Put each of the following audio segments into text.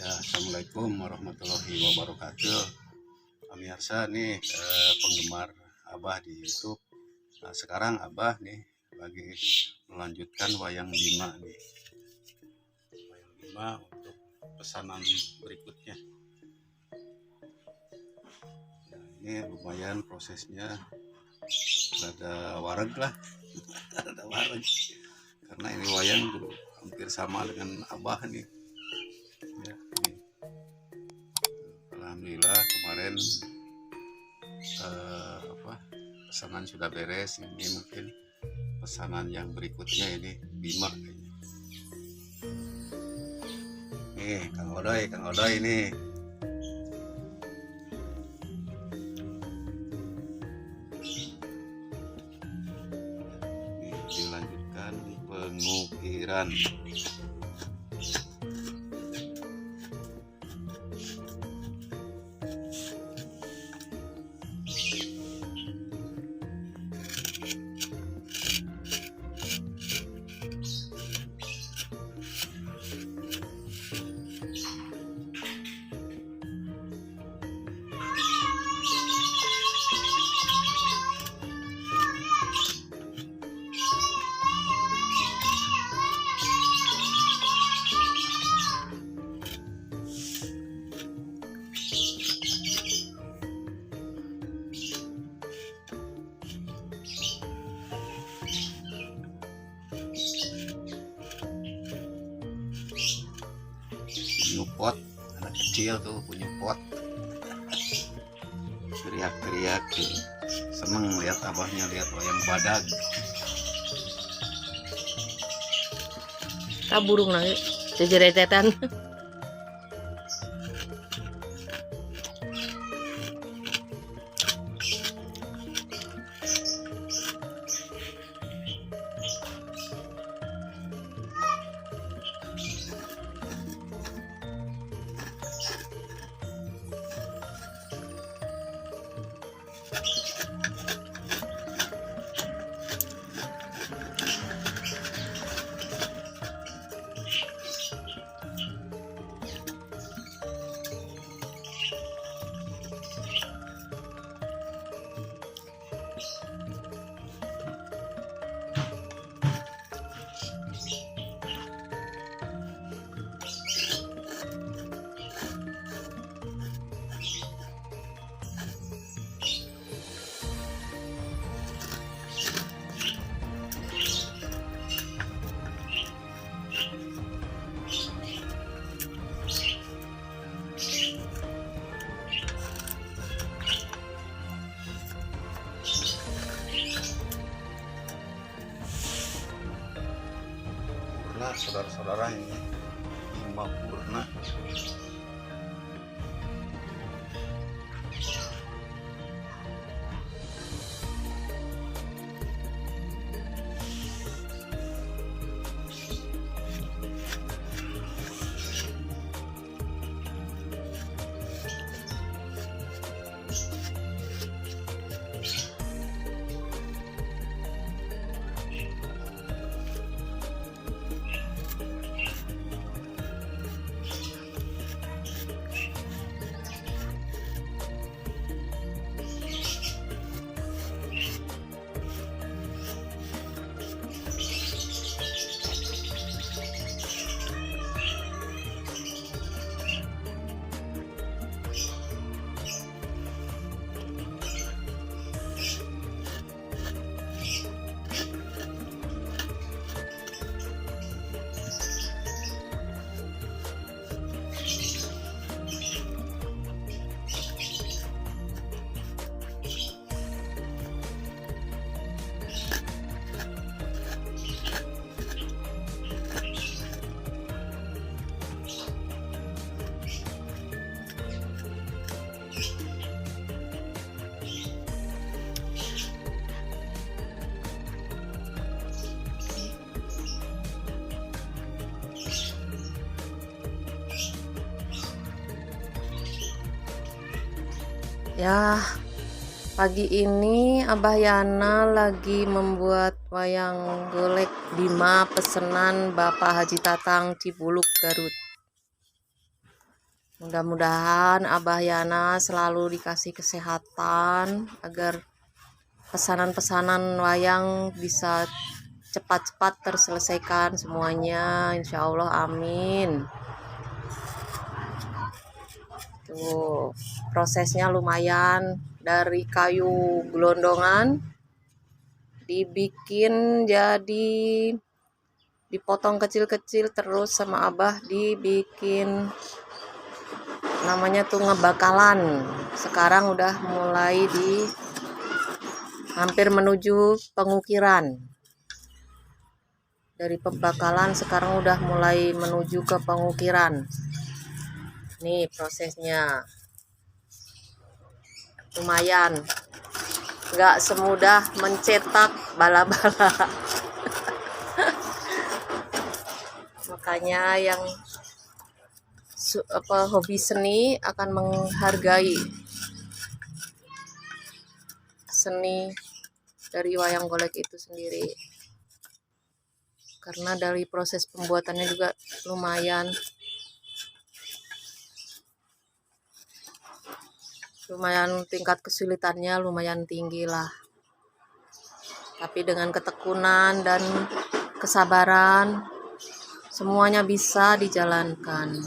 Ya, assalamualaikum warahmatullahi wabarakatuh. Pemirsa nih penggemar Abah di YouTube. Nah, sekarang Abah nih lagi melanjutkan wayang Bima nih. Wayang Bima untuk pesanan berikutnya. Nah, ini lumayan prosesnya, ada wareg lah, ada wareg. Karena ini wayang hampir sama dengan Abah nih. Ya, nih. Alhamdulillah kemarin pesanan sudah beres. Ini mungkin pesanan yang berikutnya ini Bima kayaknya. Nih Kang Odoy ini. Nih, dilanjutkan pengukiran. Pot, anak kecil tuh punya pot, teriak-teriak seneng lihat abahnya lihat wayang badag. Burung lagi jejeretetan. Saudara-saudara, ini Bima Purna. Ya, pagi ini Abah Yana lagi membuat wayang golek Bima pesanan Bapak Haji Tatang Cibuluk, Garut. Mudah-mudahan Abah Yana selalu dikasih kesehatan agar pesanan-pesanan wayang bisa cepat-cepat terselesaikan semuanya, insya Allah, amin. Tuh, prosesnya lumayan, dari kayu gelondongan dibikin jadi dipotong kecil-kecil, terus sama Abah dibikin namanya tuh ngebakalan. Sekarang udah mulai hampir menuju pengukiran. Dari pembakalan sekarang udah mulai menuju ke pengukiran. Nih prosesnya lumayan, nggak semudah mencetak bala-bala. Makanya yang hobi seni akan menghargai seni dari wayang golek itu sendiri, karena dari proses pembuatannya juga lumayan tingkat kesulitannya lumayan tinggi lah, tapi dengan ketekunan dan kesabaran semuanya bisa dijalankan.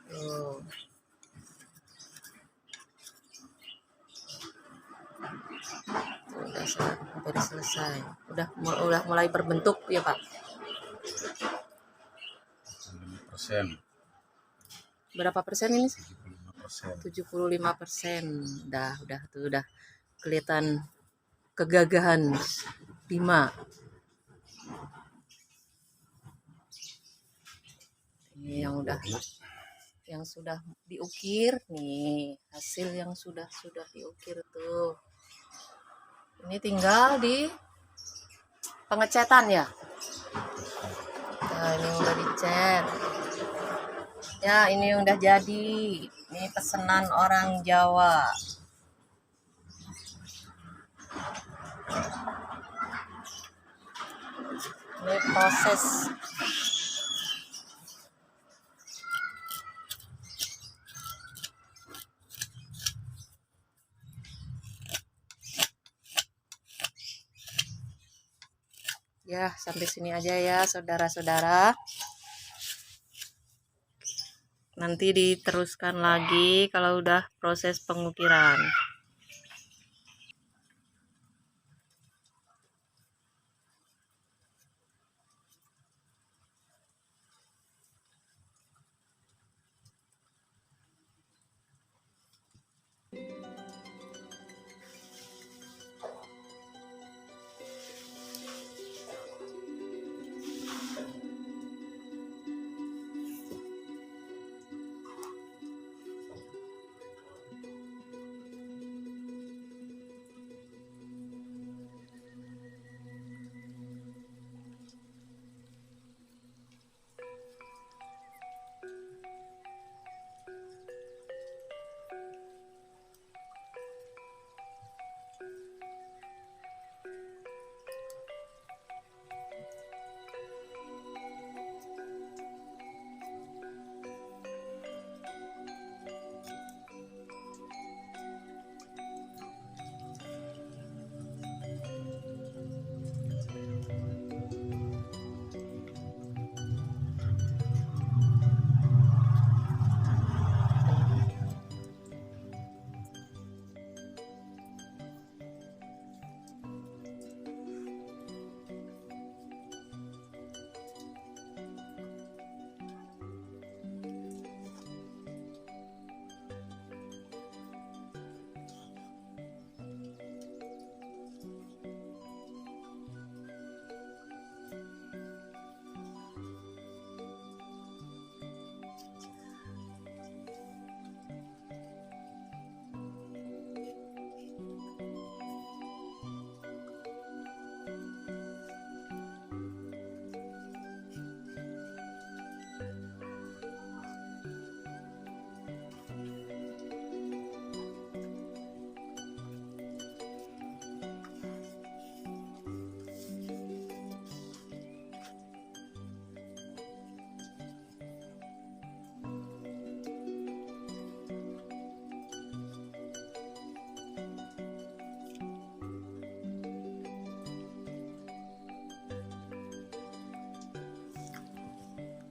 Tuh. Udah hampir selesai, udah mulai berbentuk ya Pak. 5%. Berapa persen ini? 75%. 75%. Udah tuh, udah kelihatan kegagahan Bima. Ini yang sudah diukir nih, hasil yang sudah diukir tuh. Ini tinggal di pengecetan ya. Nah, ini udah dicat. Ya, ini udah jadi. Ini pesanan orang Jawa. Ini proses ya, sampai sini aja ya saudara-saudara. Nanti diteruskan lagi kalau udah proses pengukiran.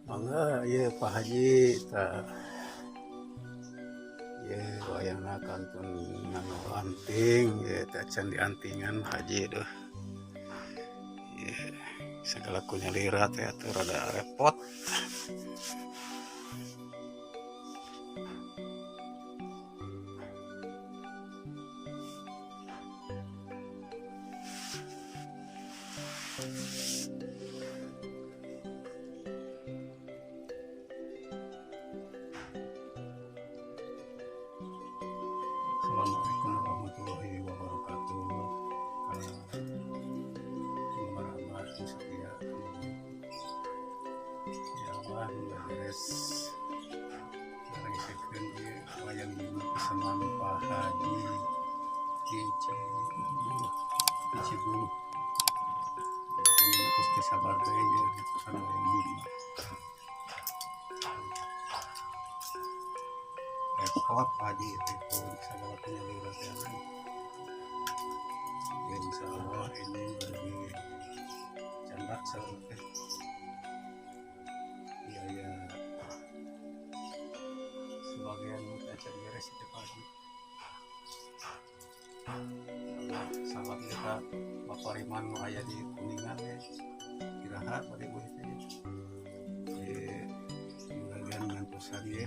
mangga ya Pak Haji ta ya wayang kantun nganu anting ya ta can diantingan Haji doh ya segala kunya lirat ya tuh rada repot. Assalamualaikum warahmatullahi wabarakatuh. Penggemar setia ya Allah beres mengisahkan wayang pesanan Pak Haji di Cibulu. Ini pasti sabar deh ya pesan wayang ini. Repot Pak Haji itu segala penyelidikan ya insya Allah ini lebih candak selesai ya ya sebagian aja beres itu pagi sahabat kita Bapak Riman ayah di Kuningan ya kirahat pada ibu itu ya bagian ngantusan ya.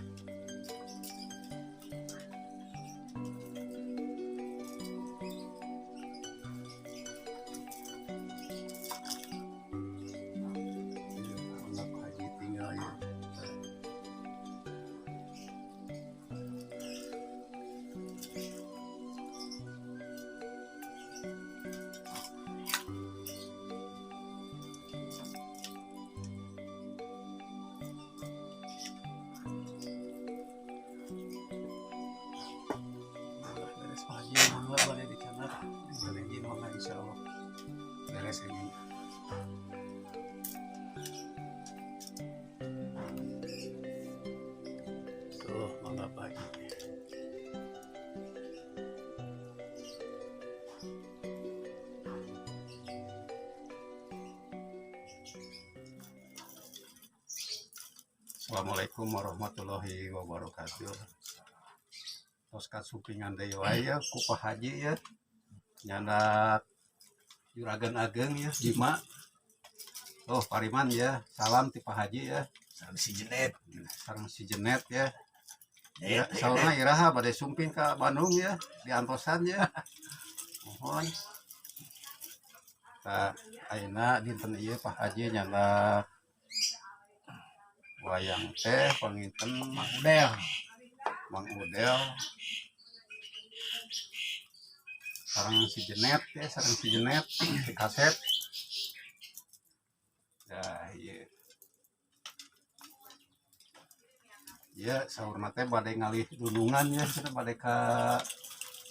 Beres ini tuh mangga pagi Assalamualaikum warahmatullahi wabarakatuh. Tos kasupingan deui wae ya ku Pak Haji ya nyandak juragan ageng ya Bima. Oh Pariman ya salam ti Pak Haji ya Sareng si Jenet. sareng si Jenet ya. Ya saurna iraha bade sumping ka Bandung ya di Antosan ya. Mohon ta ayeuna dinten ieu Pak Haji nyandak wayang teh panginten Mang Udel sareng si Jenet ya sareng si Jenet si kaset ya iya ya saurna teh bade ngalih dulungan ya cenah bade ka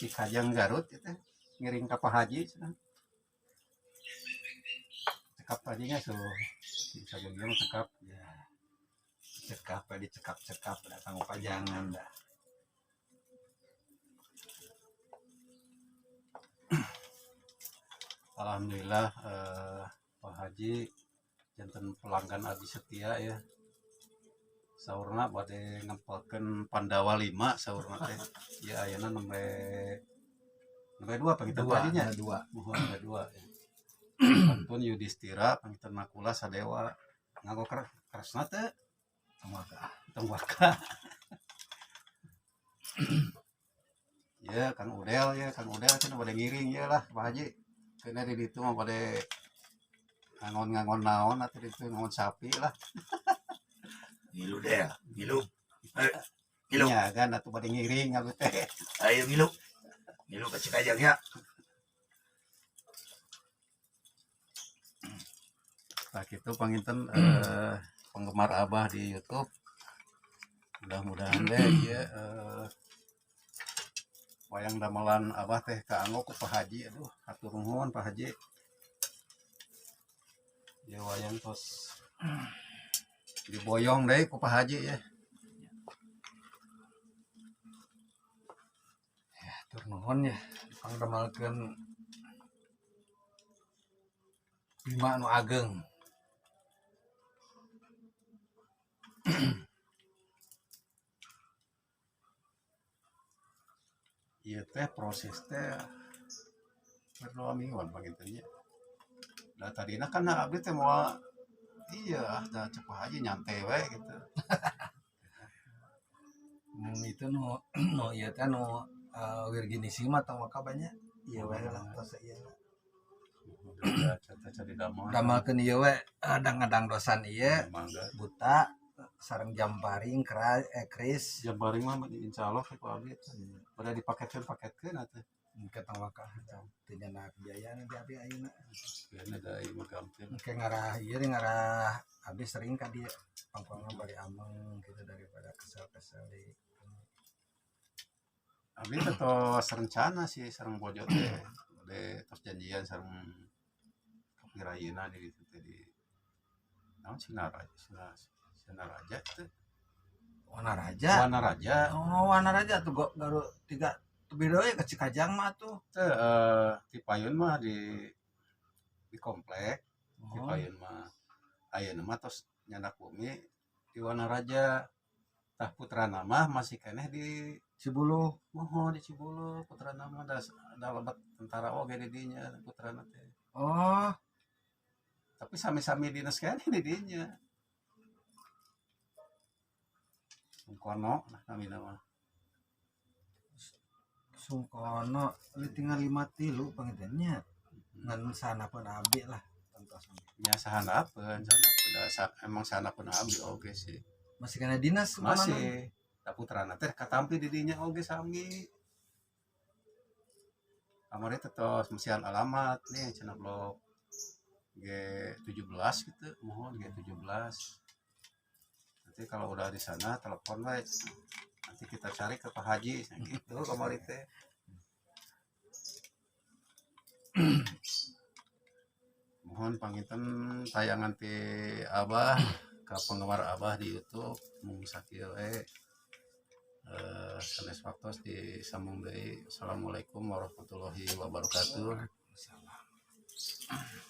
Cikajang Garut ya teh ngiring ka Pak Haji cenah cekap tadinya so bisa jadi mah cekap ya cekap dicekap-cekap datang pajangan dah. Alhamdulillah Pak Haji janten pelanggan abdi setia ya saurna bade ngempelkeun Pandawa 5 saurna teh ya ayeuna nembe 2 pangitan tadinya 2 mohon 2 ya Pantun Yudhistira pangitan Nakula Sadewa nganggo keresna teh tembaka ya Kang Udel cenah bade ngiring ya lah Pak Haji kena di ditu mah bade ngangon naon atuh ditu ngangon sapi lah Ngilu deh, ngilu. iya kan atuh bade ngiring aku teh Ayo ngilu. Ngilu ke Cikajang ya. nah kitu panginten penggemar Abah di YouTube mudah-mudahan deh ya wayang damelan Abah teh kaanggo ku Pak Haji aduh hatur nuhun Pak Haji ya wayang tos diboyong deh ku Pak Haji ya hatur nuhun ya pangdamelkeun Bima anu ageng Iya teh proses teh perlu mingguan begitu. Nah tadinya kan abdi teh mau iya dah cepet aja nyantai we gitu. Itu nu nu ieu teh nu Wirginisima tong maka banyak ieu we lah tos ieu Udah cari damai. damalkeun ieu we adang-adang dosan ieu Mangga. buta sareng jamparing kris Jabaring mah insyaallah ke abdi. Pada dipaketkeun atuh. engke tong maka teu nyana biaya nanti abi ayeuna Biar ada ieu mah gampang. engke ngarah ieu ngarah abi sering ka dieu pangpangna bari ameng gitu daripada kesel-kesel di Abdi teh tos rencana sih sareng bojo teh. Tos janjian sareng kapirayeuna di ditu teh di naon Sinaraja teh. Wana Raja. Wanaraja. Oh, Wana Raja tuh gak baru 3 beda ya ke Cikajang mah tuh. Teh di Payun mah di komplek. Di Oh, Payun mah ayeuna mah tos nyandak bumi di Wanaraja. Tah putrana mah masih keneh di Cibuluh. Moho di Cibulu. Putrana mah da lebat tentara oge di dinya putrana teh. Oh, Tapi sami-sami dinas keneh di dinya. Kono nah kami nama. Sungkono li tinggal 5 pangitannya. Ngan sana pun abi lah tontosan. Nya sahanapeun emang sahanapeun abdi oge sih. Masih kena dinas mana? Masih. Da putrana teh katampi di dinya oge sami. Kamari teh tos musian alamat nih cenah blok G17 gitu, mohon G17. Nanti kalau udah di sana telepon we. Nanti kita cari ke Pak Haji gitu kamari teh. Mohon panginten tayangan ti Abah ke penggemar Abah di YouTube mung sakieu we. Sanes waktos disambung deui. Assalamualaikum warahmatullahi wabarakatuh. Salam.